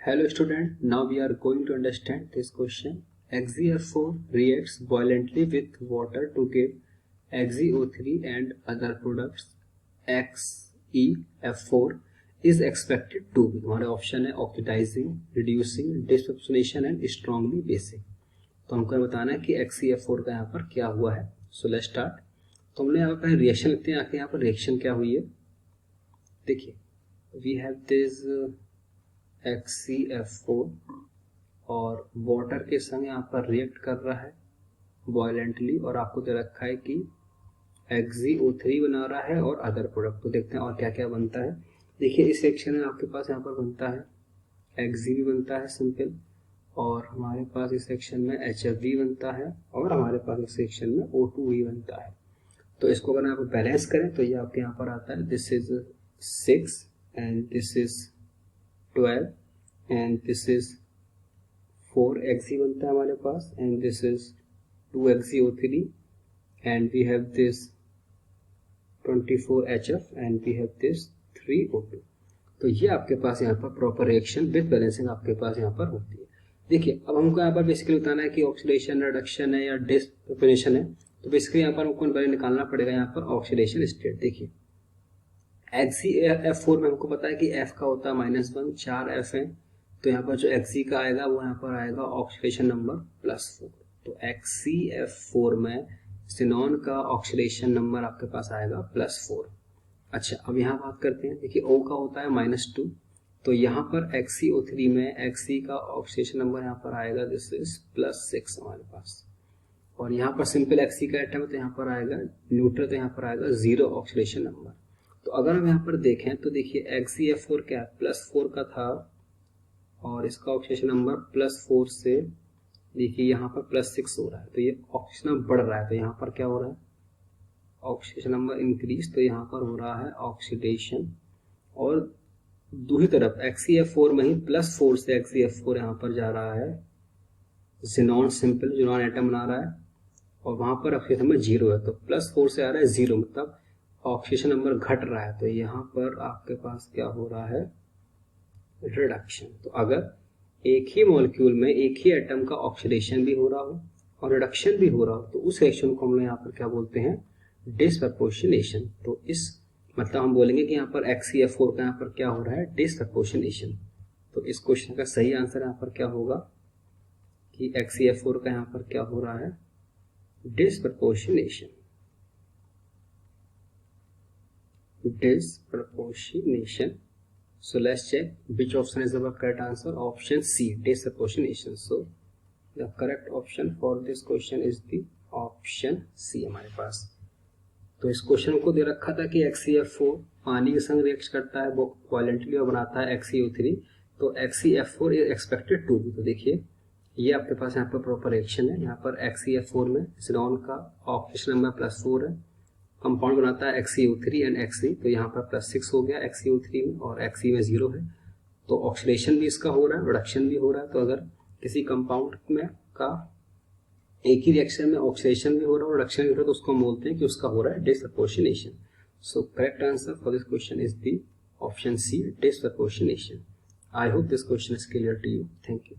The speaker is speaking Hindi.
Hello student, now we are going to understand this question. XeF4 reacts violently with water to give XeO3 and other products. XeF4 is expected to be, हमारे ऑप्शन है oxidising, reducing, disproportionation and strongly basic. तो हमको बताना है कि XeF4 का यहाँ पर क्या हुआ है। So let's start. तो हमने यहाँ पर रिएक्शन लिखते हैं, आके यहाँ पर रिएक्शन क्या हुई है। देखिए, वी हैव दिस XeF4 और वाटर के संग यहाँ पर रिएक्ट कर रहा है वायलेंटली, और आपको दे रखा है कि XeO3 बना रहा है और अदर प्रोडक्ट। तो देखते हैं और क्या क्या बनता है। देखिए, इस सेक्शन में आपके पास यहाँ पर बनता है Xe भी बनता है सिंपल, और हमारे पास इस सेक्शन में HF भी बनता है, और हमारे पास इस सेक्शन में O2 भी बनता है। तो इसको अगर आप बैलेंस करें तो ये आपके यहाँ पर आता है, this is 6 and this is 12 and this is 4 Xe बनता है हमारे पास, and this is 2 XeO3 and we have this 24 HF and we have this 3 O2। तो ये आपके पास यहाँ पर प्रॉपर रिएक्शन विद बैलेंसिंग आपके पास यहाँ पर होती है। देखिए, अब हमको यहाँ पर बेसिकली बताना है कि ऑक्सीडेशन, रिडक्शन है या डिसप्रपोर्शनेशन है। तो बेसिकली यहाँ पर हमको पहले निकालना पड़ेगा यहाँ पर ऑक्सीडेशन स्टेट। देखिए, XeF4 में हमको पता है कि F का होता है -1, 4 F है, तो यहाँ पर जो Xe का आएगा वो यहाँ पर आएगा ऑक्सीडेशन नंबर +4। तो XeF4 में सिनॉन का ऑक्सीडेशन नंबर आपके पास आएगा +4। अच्छा, अब यहाँ बात करते हैं। देखिए, O का होता है -2, तो यहाँ पर XeO3 में Xe का ऑक्सीडेशन नंबर यहाँ पर आएगा, दिस इज +6 हमारे पास। और यहाँ पर सिंपल Xe का एटम है तो यहाँ पर आएगा न्यूट्रल, तो यहाँ पर आएगा 0 ऑक्सीडेशन नंबर। तो अगर हम यहाँ पर देखें तो देखिए, XeF4 क्या है, +4 का था, और इसका ऑक्सीडेशन नंबर +4 से देखिए यहाँ पर +6 हो रहा है, तो ये ऑक्सीडेशन नंबर बढ़ रहा है। तो यहाँ पर क्या हो रहा है, ऑक्सीडेशन नंबर इंक्रीज, तो यहाँ पर हो रहा है ऑक्सीडेशन। और दूसरी तरफ XeF4 में ही +4 से XeF4 यहाँ पर जा रहा है ज़ीनॉन, सिंपल ज़ीनॉन एटम बना रहा है, और वहाँ पर ऑक्सीडेशन नंबर 0 है। तो +4 से आ रहा है 0, मतलब ऑक्सीडेशन नंबर घट रहा है। तो यहाँ पर आपके पास क्या हो रहा है, रिडक्शन। तो अगर एक ही मॉलिक्यूल में एक ही एटम का ऑक्सीडेशन भी हो रहा हो और रिडक्शन भी हो रहा हो, तो उस रिएक्शन को हम लोग यहाँ पर क्या बोलते हैं, डिसप्रपोर्शनेशन। तो इस मतलब हम बोलेंगे कि यहाँ पर XeF4 का यहाँ पर क्या हो रहा है, डिसप्रपोर्शनेशन। तो इस क्वेश्चन का सही आंसर यहाँ पर क्या होगा कि XeF4 का यहाँ पर क्या हो रहा है, disproportionation. Disproportionation. So let's check which option is the correct answer. Option C, disproportionation. So the correct option for this question is the option C हमारे पास। तो इस क्वेश्चन को दे रखा था कि XeF4 पानी के संग रिएक्ट करता है वो वायलेंटली और बनाता है XeO3, तो XeF4 is expected to be. तो देखिए, ये आपके पास यहाँ पर प्रॉपर रिएक्शन है। यहाँ पर XeF4 में ज़ीनॉन का ऑक्सीडेशन नंबर +4 है, कंपाउंड बनाता है XeO3 एंड Xe, तो यहाँ पर +6 हो गया XeO3 में, और Xe में 0 है। तो ऑक्सीडेशन भी इसका हो रहा है, रिडक्शन भी हो रहा है। तो अगर किसी कंपाउंड में का एक ही रिएक्शन में ऑक्सीडेशन भी हो रहा है और रिडक्शन भी हो रहा है, तो उसको हम बोलते हैं कि उसका हो रहा है disproportionation. So correct answer for this question is the option C, disproportionation. I hope this question is clear to you. Thank you.